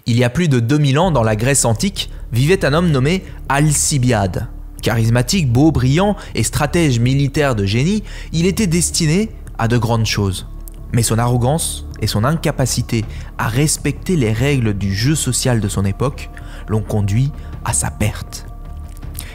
Il y a plus de 2000 ans, dans la Grèce antique, vivait un homme nommé Alcibiade. Charismatique, beau, brillant et stratège militaire de génie, il était destiné à de grandes choses. Mais son arrogance et son incapacité à respecter les règles du jeu social de son époque l'ont conduit à sa perte.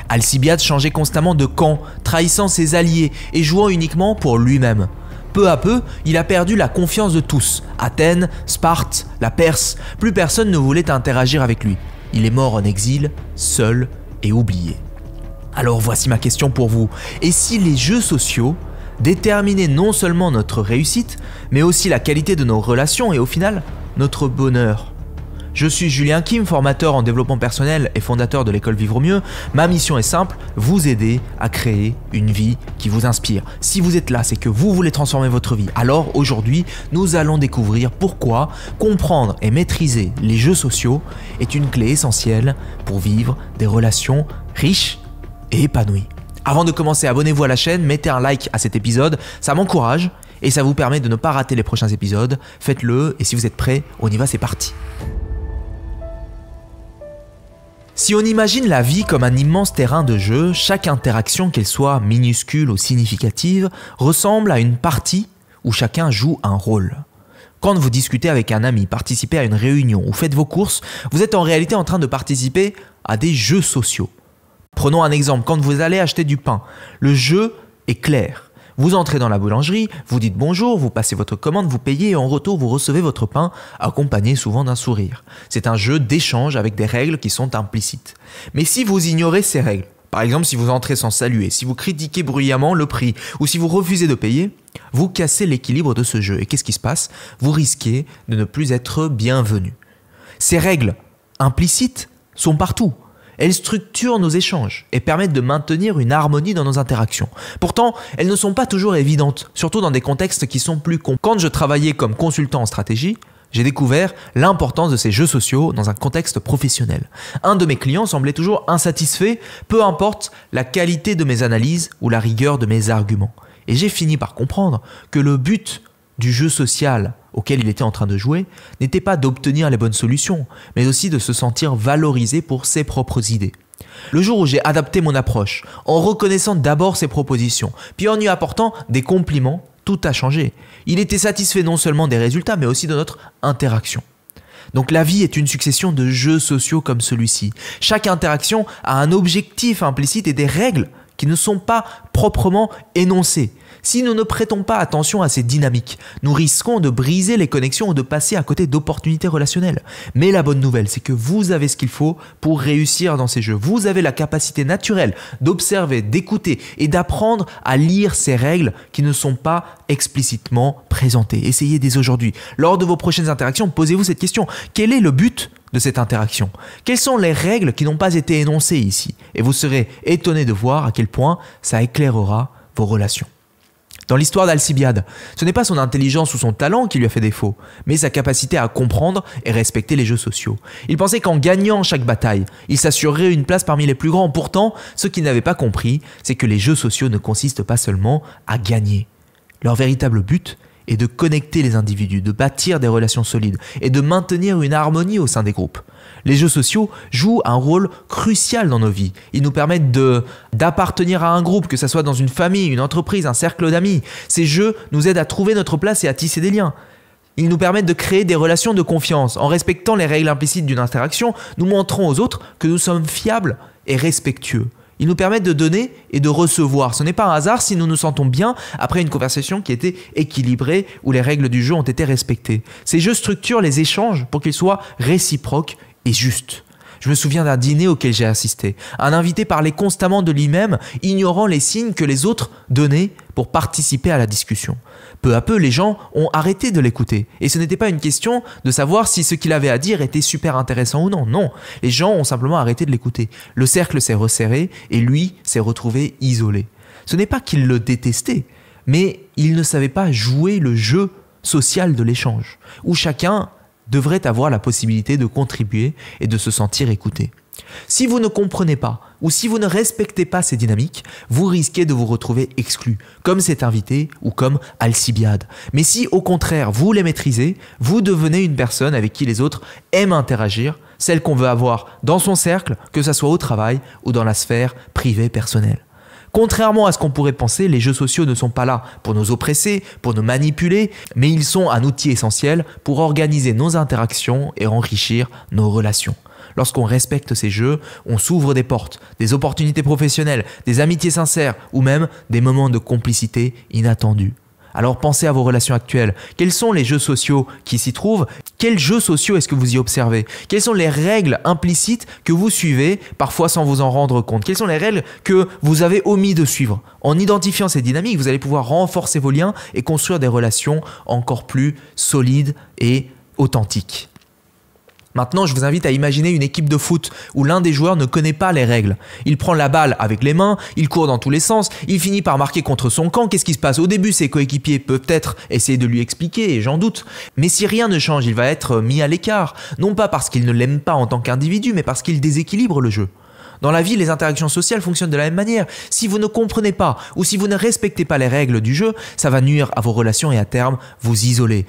Alcibiade changeait constamment de camp, trahissant ses alliés et jouant uniquement pour lui-même. Peu à peu, il a perdu la confiance de tous. Athènes, Sparte, la Perse, plus personne ne voulait interagir avec lui. Il est mort en exil, seul et oublié. Alors voici ma question pour vous. Et si les jeux sociaux déterminaient non seulement notre réussite, mais aussi la qualité de nos relations et au final, notre bonheur ? Je suis Julien Kim, formateur en développement personnel et fondateur de l'école Vivre Mieux. Ma mission est simple, vous aider à créer une vie qui vous inspire. Si vous êtes là, c'est que vous voulez transformer votre vie. Alors aujourd'hui, nous allons découvrir pourquoi comprendre et maîtriser les jeux sociaux est une clé essentielle pour vivre des relations riches et épanouies. Avant de commencer, abonnez-vous à la chaîne, mettez un like à cet épisode, ça m'encourage et ça vous permet de ne pas rater les prochains épisodes. Faites-le et si vous êtes prêts, on y va, c'est parti. Si on imagine la vie comme un immense terrain de jeu, chaque interaction, qu'elle soit minuscule ou significative, ressemble à une partie où chacun joue un rôle. Quand vous discutez avec un ami, participez à une réunion ou faites vos courses, vous êtes en réalité en train de participer à des jeux sociaux. Prenons un exemple, quand vous allez acheter du pain, le jeu est clair. Vous entrez dans la boulangerie, vous dites bonjour, vous passez votre commande, vous payez et en retour vous recevez votre pain, accompagné souvent d'un sourire. C'est un jeu d'échange avec des règles qui sont implicites. Mais si vous ignorez ces règles, par exemple si vous entrez sans saluer, si vous critiquez bruyamment le prix ou si vous refusez de payer, vous cassez l'équilibre de ce jeu. Et qu'est-ce qui se passe? Vous risquez de ne plus être bienvenu. Ces règles implicites sont partout. Elles structurent nos échanges et permettent de maintenir une harmonie dans nos interactions. Pourtant, elles ne sont pas toujours évidentes, surtout dans des contextes qui sont plus complexes. Quand je travaillais comme consultant en stratégie, j'ai découvert l'importance de ces jeux sociaux dans un contexte professionnel. Un de mes clients semblait toujours insatisfait, peu importe la qualité de mes analyses ou la rigueur de mes arguments. Et j'ai fini par comprendre que le but du jeu social auquel il était en train de jouer n'était pas d'obtenir les bonnes solutions, mais aussi de se sentir valorisé pour ses propres idées. Le jour où j'ai adapté mon approche, en reconnaissant d'abord ses propositions, puis en lui apportant des compliments, tout a changé. Il était satisfait non seulement des résultats, mais aussi de notre interaction. Donc la vie est une succession de jeux sociaux comme celui-ci. Chaque interaction a un objectif implicite et des règles qui ne sont pas proprement énoncées. Si nous ne prêtons pas attention à ces dynamiques, nous risquons de briser les connexions ou de passer à côté d'opportunités relationnelles. Mais la bonne nouvelle, c'est que vous avez ce qu'il faut pour réussir dans ces jeux. Vous avez la capacité naturelle d'observer, d'écouter et d'apprendre à lire ces règles qui ne sont pas explicitement présentées. Essayez dès aujourd'hui. Lors de vos prochaines interactions, posez-vous cette question. Quel est le but de cette interaction? Quelles sont les règles qui n'ont pas été énoncées ici? Et vous serez étonné de voir à quel point ça éclairera vos relations. Dans l'histoire d'Alcibiade, ce n'est pas son intelligence ou son talent qui lui a fait défaut, mais sa capacité à comprendre et respecter les jeux sociaux. Il pensait qu'en gagnant chaque bataille, il s'assurerait une place parmi les plus grands. Pourtant, ce qu'il n'avait pas compris, c'est que les jeux sociaux ne consistent pas seulement à gagner. Leur véritable but est de connecter les individus, de bâtir des relations solides et de maintenir une harmonie au sein des groupes. Les jeux sociaux jouent un rôle crucial dans nos vies. Ils nous permettent d'appartenir à un groupe, que ce soit dans une famille, une entreprise, un cercle d'amis. Ces jeux nous aident à trouver notre place et à tisser des liens. Ils nous permettent de créer des relations de confiance. En respectant les règles implicites d'une interaction, nous montrons aux autres que nous sommes fiables et respectueux. Ils nous permettent de donner et de recevoir. Ce n'est pas un hasard si nous nous sentons bien après une conversation qui était équilibrée où les règles du jeu ont été respectées. Ces jeux structurent les échanges pour qu'ils soient réciproques et justes. Je me souviens d'un dîner auquel j'ai assisté. Un invité parlait constamment de lui-même, ignorant les signes que les autres donnaient pour participer à la discussion. Peu à peu, les gens ont arrêté de l'écouter. Et ce n'était pas une question de savoir si ce qu'il avait à dire était super intéressant ou non. Non, les gens ont simplement arrêté de l'écouter. Le cercle s'est resserré et lui s'est retrouvé isolé. Ce n'est pas qu'il le détestait, mais il ne savait pas jouer le jeu social de l'échange, où chacun devrait avoir la possibilité de contribuer et de se sentir écouté. Si vous ne comprenez pas ou si vous ne respectez pas ces dynamiques, vous risquez de vous retrouver exclu, comme cet invité ou comme Alcibiade. Mais si au contraire vous les maîtrisez, vous devenez une personne avec qui les autres aiment interagir, celle qu'on veut avoir dans son cercle, que ce soit au travail ou dans la sphère privée personnelle. Contrairement à ce qu'on pourrait penser, les jeux sociaux ne sont pas là pour nous oppresser, pour nous manipuler, mais ils sont un outil essentiel pour organiser nos interactions et enrichir nos relations. Lorsqu'on respecte ces jeux, on s'ouvre des portes, des opportunités professionnelles, des amitiés sincères ou même des moments de complicité inattendus. Alors pensez à vos relations actuelles. Quels sont les jeux sociaux qui s'y trouvent? Quels jeux sociaux est-ce que vous y observez? Quelles sont les règles implicites que vous suivez, parfois sans vous en rendre compte? Quelles sont les règles que vous avez omis de suivre? En identifiant ces dynamiques, vous allez pouvoir renforcer vos liens et construire des relations encore plus solides et authentiques. Maintenant, je vous invite à imaginer une équipe de foot où l'un des joueurs ne connaît pas les règles. Il prend la balle avec les mains, il court dans tous les sens, il finit par marquer contre son camp. Qu'est-ce qui se passe? Au début, ses coéquipiers peuvent peut-être essayer de lui expliquer, et j'en doute. Mais si rien ne change, il va être mis à l'écart. Non pas parce qu'il ne l'aime pas en tant qu'individu, mais parce qu'il déséquilibre le jeu. Dans la vie, les interactions sociales fonctionnent de la même manière. Si vous ne comprenez pas ou si vous ne respectez pas les règles du jeu, ça va nuire à vos relations et à terme vous isoler.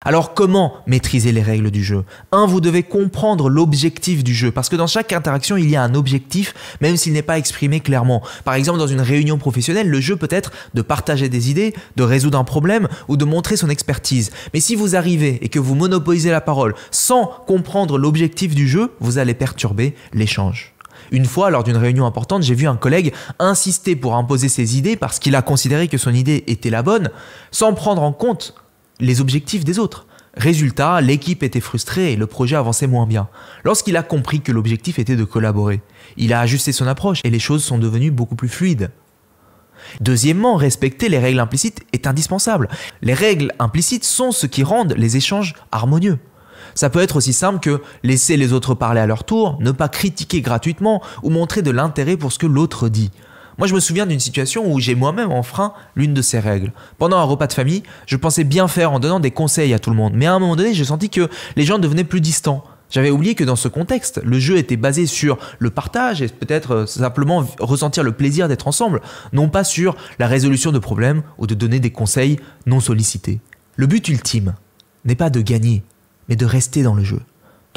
Alors comment maîtriser les règles du jeu? 1. Vous devez comprendre l'objectif du jeu parce que dans chaque interaction, il y a un objectif même s'il n'est pas exprimé clairement. Par exemple, dans une réunion professionnelle, le jeu peut être de partager des idées, de résoudre un problème ou de montrer son expertise. Mais si vous arrivez et que vous monopolisez la parole sans comprendre l'objectif du jeu, vous allez perturber l'échange. Une fois, lors d'une réunion importante, j'ai vu un collègue insister pour imposer ses idées parce qu'il a considéré que son idée était la bonne sans prendre en compte les objectifs des autres. Résultat, l'équipe était frustrée et le projet avançait moins bien. Lorsqu'il a compris que l'objectif était de collaborer, il a ajusté son approche et les choses sont devenues beaucoup plus fluides. Deuxièmement, respecter les règles implicites est indispensable. Les règles implicites sont ce qui rendent les échanges harmonieux. Ça peut être aussi simple que laisser les autres parler à leur tour, ne pas critiquer gratuitement ou montrer de l'intérêt pour ce que l'autre dit. Moi, je me souviens d'une situation où j'ai moi-même enfreint l'une de ces règles. Pendant un repas de famille, je pensais bien faire en donnant des conseils à tout le monde. Mais à un moment donné, j'ai senti que les gens devenaient plus distants. J'avais oublié que dans ce contexte, le jeu était basé sur le partage et peut-être simplement ressentir le plaisir d'être ensemble, non pas sur la résolution de problèmes ou de donner des conseils non sollicités. Le but ultime n'est pas de gagner, mais de rester dans le jeu.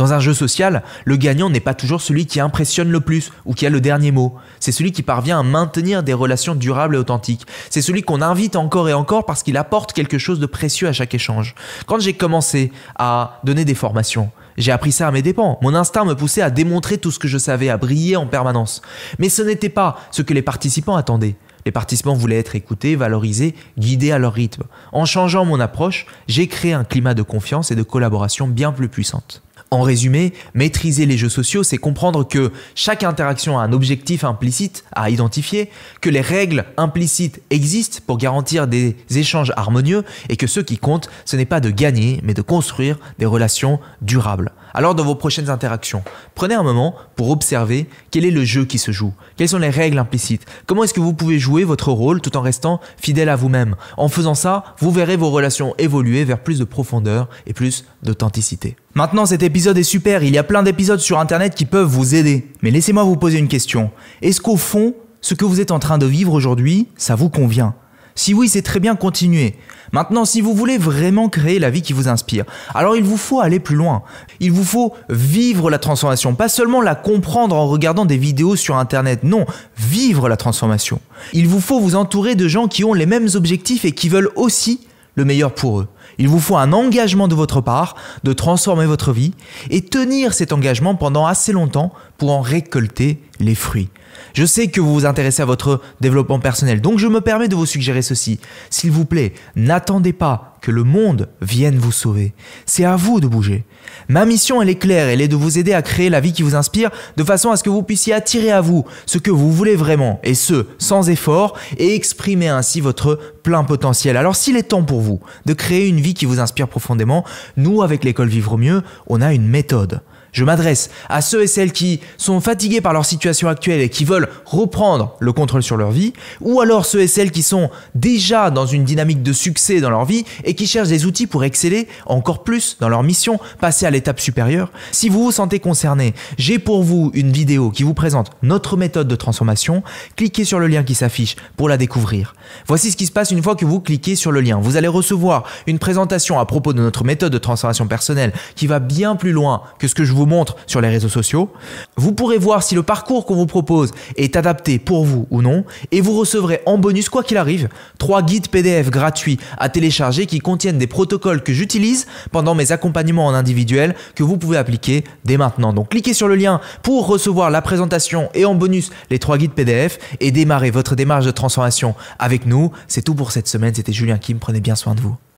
Dans un jeu social, le gagnant n'est pas toujours celui qui impressionne le plus ou qui a le dernier mot. C'est celui qui parvient à maintenir des relations durables et authentiques. C'est celui qu'on invite encore et encore parce qu'il apporte quelque chose de précieux à chaque échange. Quand j'ai commencé à donner des formations, j'ai appris ça à mes dépens. Mon instinct me poussait à démontrer tout ce que je savais, à briller en permanence. Mais ce n'était pas ce que les participants attendaient. Les participants voulaient être écoutés, valorisés, guidés à leur rythme. En changeant mon approche, j'ai créé un climat de confiance et de collaboration bien plus puissante. En résumé, maîtriser les jeux sociaux, c'est comprendre que chaque interaction a un objectif implicite à identifier, que les règles implicites existent pour garantir des échanges harmonieux et que ce qui compte, ce n'est pas de gagner, mais de construire des relations durables. Alors dans vos prochaines interactions, prenez un moment pour observer quel est le jeu qui se joue, quelles sont les règles implicites, comment est-ce que vous pouvez jouer votre rôle tout en restant fidèle à vous-même. En faisant ça, vous verrez vos relations évoluer vers plus de profondeur et plus d'authenticité. Maintenant, cet épisode est super, il y a plein d'épisodes sur internet qui peuvent vous aider. Mais laissez-moi vous poser une question. Est-ce qu'au fond, ce que vous êtes en train de vivre aujourd'hui, ça vous convient? Si oui, c'est très bien, continuez. Maintenant, si vous voulez vraiment créer la vie qui vous inspire, alors il vous faut aller plus loin. Il vous faut vivre la transformation, pas seulement la comprendre en regardant des vidéos sur internet, non, vivre la transformation. Il vous faut vous entourer de gens qui ont les mêmes objectifs et qui veulent aussi le meilleur pour eux. Il vous faut un engagement de votre part de transformer votre vie et tenir cet engagement pendant assez longtemps pour en récolter les fruits. Je sais que vous vous intéressez à votre développement personnel, donc je me permets de vous suggérer ceci. S'il vous plaît, n'attendez pas que le monde vienne vous sauver. C'est à vous de bouger. Ma mission, elle est claire, elle est de vous aider à créer la vie qui vous inspire de façon à ce que vous puissiez attirer à vous ce que vous voulez vraiment, et ce, sans effort, et exprimer ainsi votre plein potentiel. Alors s'il est temps pour vous de créer une vie qui vous inspire profondément, nous, avec l'école Vivre Mieux, on a une méthode. Je m'adresse à ceux et celles qui sont fatigués par leur situation actuelle et qui veulent reprendre le contrôle sur leur vie, ou alors ceux et celles qui sont déjà dans une dynamique de succès dans leur vie et qui cherchent des outils pour exceller encore plus dans leur mission, passer à l'étape supérieure. Si vous vous sentez concerné, j'ai pour vous une vidéo qui vous présente notre méthode de transformation. Cliquez sur le lien qui s'affiche pour la découvrir. Voici ce qui se passe une fois que vous cliquez sur le lien. Vous allez recevoir une présentation à propos de notre méthode de transformation personnelle qui va bien plus loin que ce que je vous montre sur les réseaux sociaux. Vous pourrez voir si le parcours qu'on vous propose est adapté pour vous ou non et vous recevrez en bonus, quoi qu'il arrive, 3 guides PDF gratuits à télécharger qui contiennent des protocoles que j'utilise pendant mes accompagnements en individuel que vous pouvez appliquer dès maintenant. Donc cliquez sur le lien pour recevoir la présentation et en bonus les 3 guides PDF et démarrer votre démarche de transformation avec nous. C'est tout pour cette semaine, c'était Julien Kim, prenez bien soin de vous.